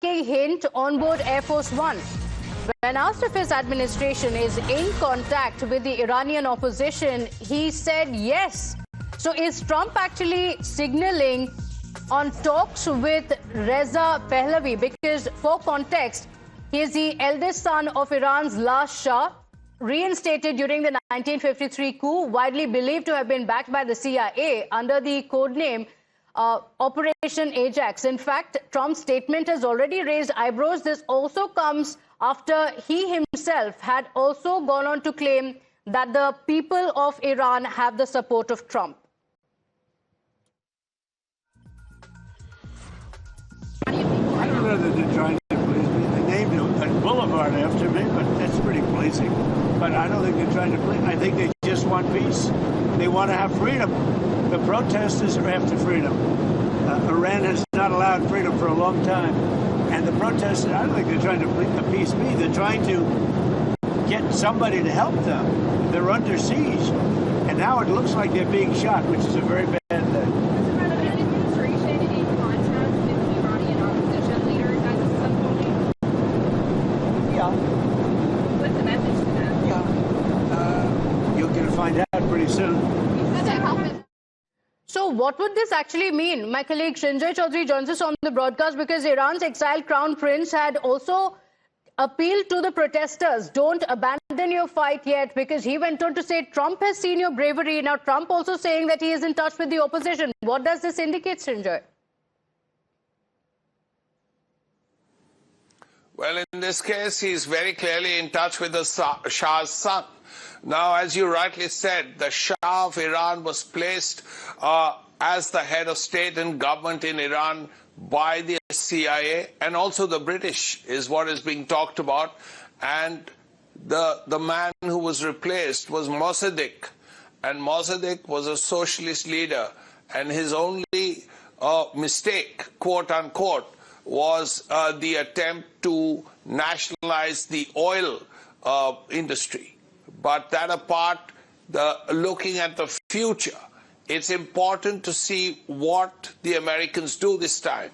hint on board Air Force One. When asked if his administration is in contact with the Iranian opposition, he said yes. So is Trump actually signaling on talks with Reza Pahlavi? Because for context, he is the eldest son of Iran's last Shah, reinstated during the 1953 coup, widely believed to have been backed by the CIA under the codename Operation Ajax. In fact, Trump's statement has already raised eyebrows. This also comes after he himself had also gone on to claim that the people of Iran have the support of Trump. I don't know that they're trying to please me. They named a boulevard after me, but that's pretty pleasing. But I don't think they're trying to please. I think they just want peace. They want to have freedom. The protesters are after freedom. Iran has not allowed freedom for a long time. And the protesters, I don't think they're trying to appease me. They're trying to get somebody to help them. They're under siege. And now it looks like they're being shot, which is a very bad thing. You're going to find out pretty soon. So what would this actually mean? My colleague Shinjoy Chaudhary joins us on the broadcast because Iran's exiled crown prince had also appealed to the protesters, don't abandon your fight yet, because he went on to say Trump has seen your bravery. Now Trump also saying that he is in touch with the opposition. What does this indicate, Shinjoy? Well, in this case, he's very clearly in touch with the Shah's son. Now, as you rightly said, the Shah of Iran was placed as the head of state and government in Iran by the CIA, and also the British is what is being talked about. And the man who was replaced was Mossadegh, and Mossadegh was a socialist leader, and his only mistake, quote unquote, was the attempt to nationalize the oil industry. But that apart, looking at the future, it's important to see what the Americans do this time,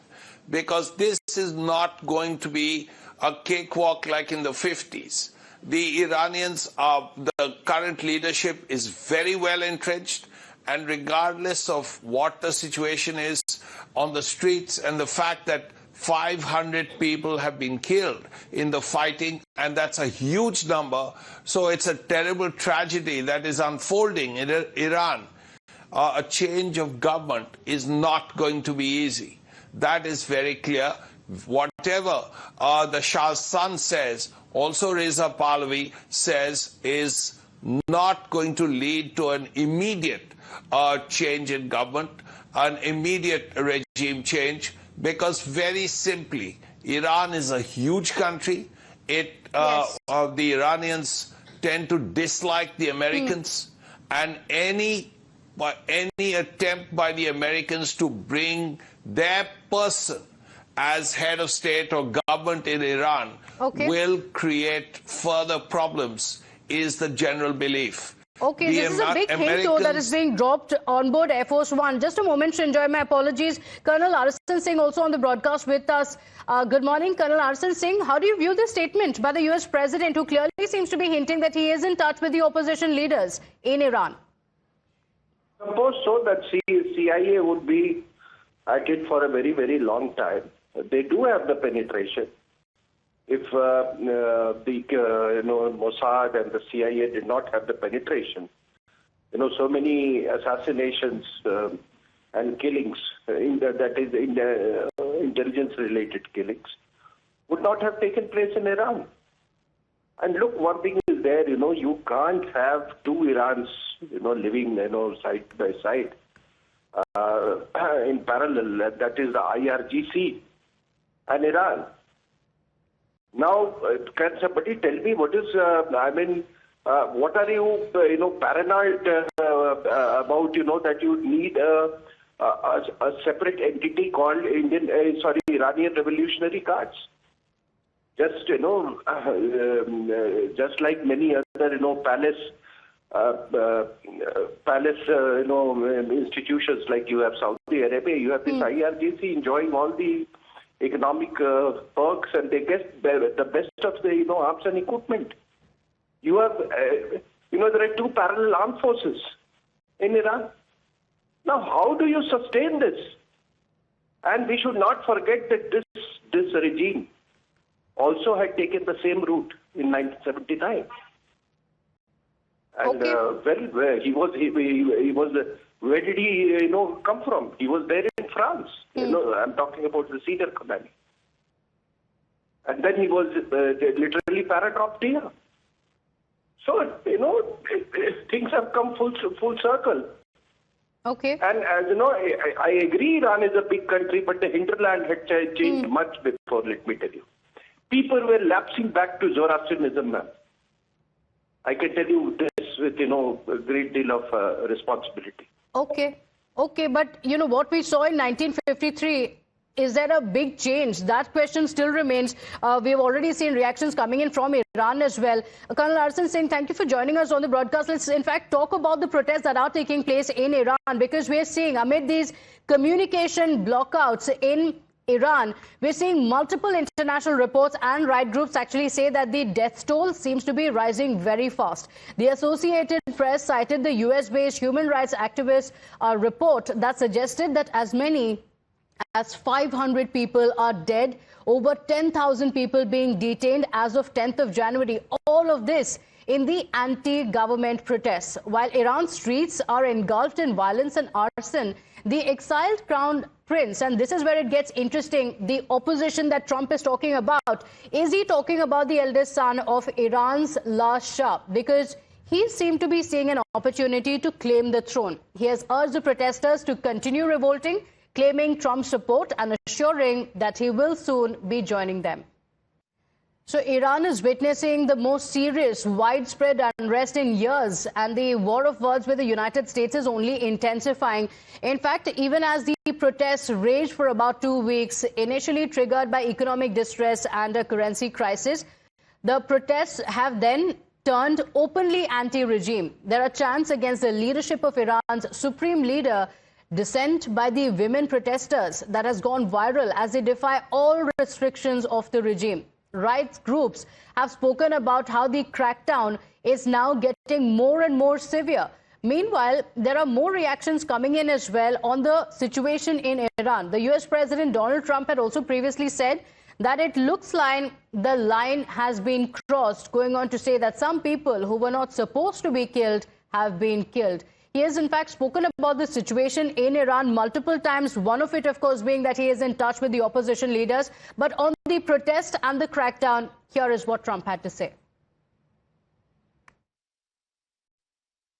because this is not going to be a cakewalk like in the 50s. The Iranians, the current leadership is very well entrenched, and regardless of what the situation is on the streets and the fact that 500 people have been killed in the fighting, and that's a huge number. So it's a terrible tragedy that is unfolding in Iran. A change of government is not going to be easy. That is very clear. Whatever the Shah's son says, also Reza Pahlavi says, is not going to lead to an immediate change in government, an immediate regime change. Because very simply, Iran is a huge country. The Iranians tend to dislike the Americans, and any attempt by the Americans to bring their person as head of state or government in Iran will create further problems, is the general belief. Okay, this is a big hint though that is being dropped on board Air Force One. Just a moment, Shinjoy, my apologies. Colonel Arsan Singh also on the broadcast with us. Good morning, Colonel Arsan Singh. How do you view this statement by the US President, who clearly seems to be hinting that he is in touch with the opposition leaders in Iran? Suppose so that CIA would be at it for a very, very long time. They do have the penetration. If Mossad and the CIA did not have the penetration, so many assassinations and killings, intelligence-related killings, would not have taken place in Iran. And look, one thing is there, you can't have two Irans, living, side by side in parallel. That is the IRGC and Iran. Now, can somebody tell me what is, what are you, paranoid about, that you need a separate entity called Iranian Revolutionary Guards? Just, just like many other, palace, institutions, like you have Saudi Arabia, you have this IRGC enjoying all the economic perks, and they get the best of the arms and equipment. You have there are two parallel armed forces in Iran. Now, how do you sustain this? And we should not forget that this regime also had taken the same route in 1979. And okay. He was where did he come from? He was there in France. I'm talking about the senior Khamenei. And then he was literally paradropped here. So things have come full circle. Okay. And as you know, I agree Iran is a big country, but the hinterland had changed much before, let me tell you. People were lapsing back to Zoroastrianism, ma'am. I can tell you this with, a great deal of responsibility. Okay. Okay, but what we saw in 1953, is there a big change? That question still remains. We've already seen reactions coming in from Iran as well. Colonel Arsen Singh, thank you for joining us on the broadcast. Let's in fact talk about the protests that are taking place in Iran, because we're seeing amid these communication blockouts in Iran, we're seeing multiple international reports and right groups actually say that the death toll seems to be rising very fast. The Associated Press cited the US-based human rights activist report that suggested that as many as 500 people are dead, over 10,000 people being detained as of 10th of January. All of this in the anti-government protests. While Iran's streets are engulfed in violence and arson, the exiled crown prince, and this is where it gets interesting, the opposition that Trump is talking about, is he talking about the eldest son of Iran's last Shah? Because he seemed to be seeing an opportunity to claim the throne. He has urged the protesters to continue revolting, claiming Trump's support and assuring that he will soon be joining them. So Iran is witnessing the most serious, widespread unrest in years, and the war of words with the United States is only intensifying. In fact, even as the protests raged for about 2 weeks, initially triggered by economic distress and a currency crisis, the protests have then turned openly anti-regime. There are chants against the leadership of Iran's supreme leader, dissent by the women protesters that has gone viral as they defy all restrictions of the regime. Rights groups have spoken about how the crackdown is now getting more and more severe. Meanwhile, there are more reactions coming in as well on the situation in Iran. The US President Donald Trump had also previously said that it looks like the line has been crossed, going on to say that some people who were not supposed to be killed have been killed. He has in fact spoken about the situation in Iran multiple times, one of it of course being that he is in touch with the opposition leaders. But on the protest and the crackdown, here is what Trump had to say.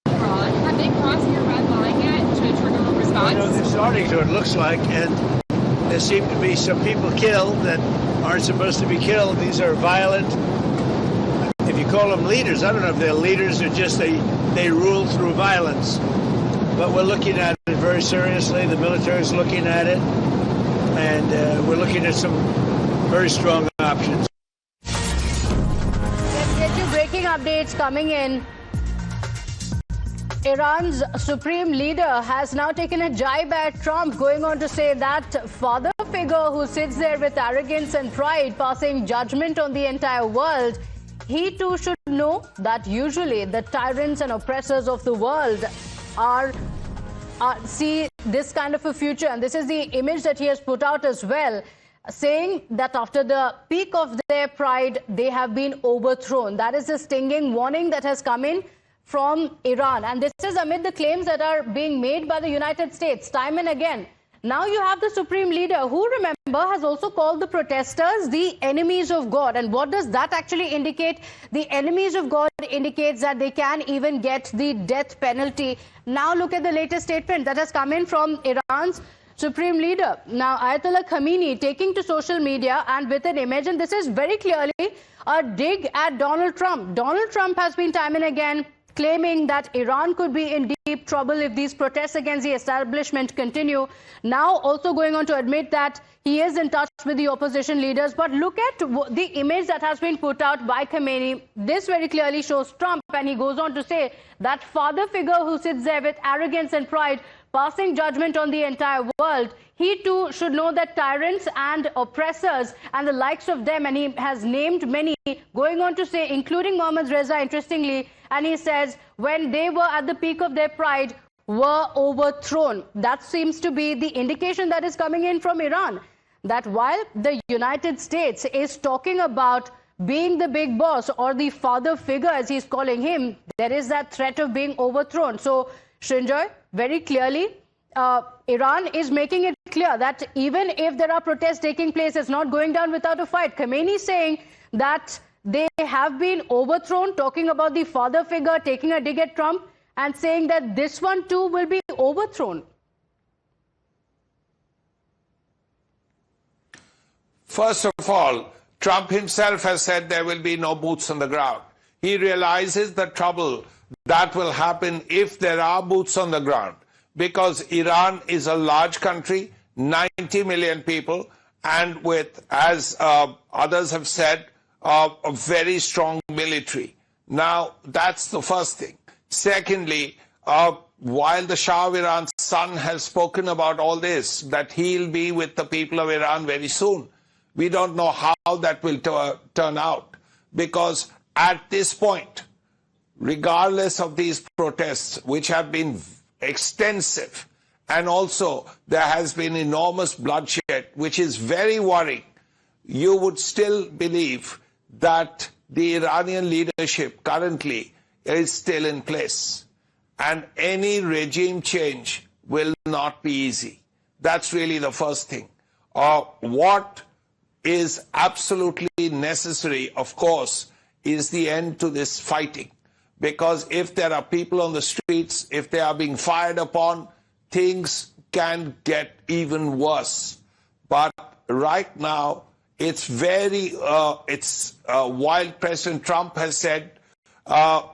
Have they crossed your red line yet to trigger a response? They're starting to, it looks like, and there seem to be some people killed that aren't supposed to be killed. These are violent, if you call them leaders, I don't know if they're leaders or just they rule through violence. But we're looking at it very seriously. The military is looking at it, and we're looking at some very strong options. Let's get you breaking updates coming in. Iran's supreme leader has now taken a jibe at Trump, going on to say that father figure who sits there with arrogance and pride, passing judgment on the entire world, he too should know that usually the tyrants and oppressors of the world see this kind of a future. And this is the image that he has put out as well, saying that after the peak of their pride, they have been overthrown. That is a stinging warning that has come in from Iran. And this is amid the claims that are being made by the United States time and again. Now you have the supreme leader who, remember, has also called the protesters the enemies of God. And what does that actually indicate? The enemies of God indicates that they can even get the death penalty. Now look at the latest statement that has come in from Iran's supreme leader. Now Ayatollah Khamenei taking to social media and with an image, and this is very clearly a dig at Donald Trump. Donald Trump has been time and again claiming that Iran could be in deep trouble if these protests against the establishment continue. Now also going on to admit that he is in touch with the opposition leaders. But look at the image that has been put out by Khamenei. This very clearly shows Trump, and he goes on to say that father figure who sits there with arrogance and pride, passing judgment on the entire world, he too should know that tyrants and oppressors and the likes of them, and he has named many, going on to say, including Mohammad Reza, interestingly, and he says, when they were at the peak of their pride, were overthrown. That seems to be the indication that is coming in from Iran, that while the United States is talking about being the big boss or the father figure, as he's calling him, there is that threat of being overthrown. So, Srinjoy, very clearly, Iran is making it clear that even if there are protests taking place, it's not going down without a fight. Khamenei saying that they have been overthrown, talking about the father figure, taking a dig at Trump, and saying that this one too will be overthrown. First of all, Trump himself has said there will be no boots on the ground. He realizes the trouble that will happen if there are boots on the ground, because Iran is a large country, 90 million people, and with, as others have said, a very strong military. Now, that's the first thing. Secondly, while the Shah of Iran's son has spoken about all this, that he'll be with the people of Iran very soon, we don't know how that will turn out, because at this point, regardless of these protests, which have been extensive, and also there has been enormous bloodshed, which is very worrying, you would still believe that the Iranian leadership currently is still in place. And any regime change will not be easy. That's really the first thing. What is absolutely necessary, of course, is the end to this fighting. Because if there are people on the streets, if they are being fired upon, things can get even worse. But right now, it's very, while President Trump has said,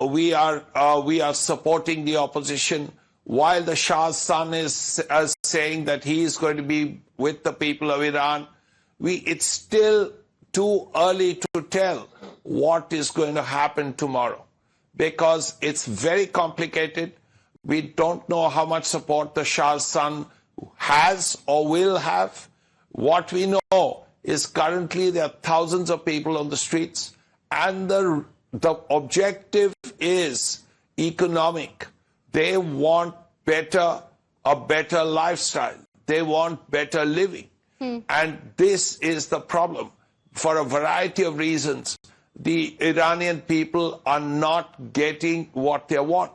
we are supporting the opposition, while the Shah's son is saying that he is going to be with the people of Iran, it's still too early to tell what is going to happen tomorrow, because it's very complicated. We don't know how much support the Shah's son has or will have. What we know is currently there are thousands of people on the streets, and the objective is economic. They want a better lifestyle. They want better living. And this is the problem. For a variety of reasons, the Iranian people are not getting what they want.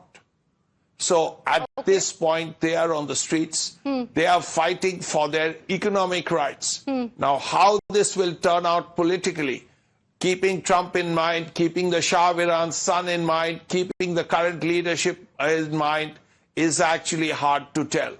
So at this point, they are on the streets. They are fighting for their economic rights. Now, how this will turn out politically, keeping Trump in mind, keeping the Shah of Iran's son in mind, keeping the current leadership in mind, is actually hard to tell.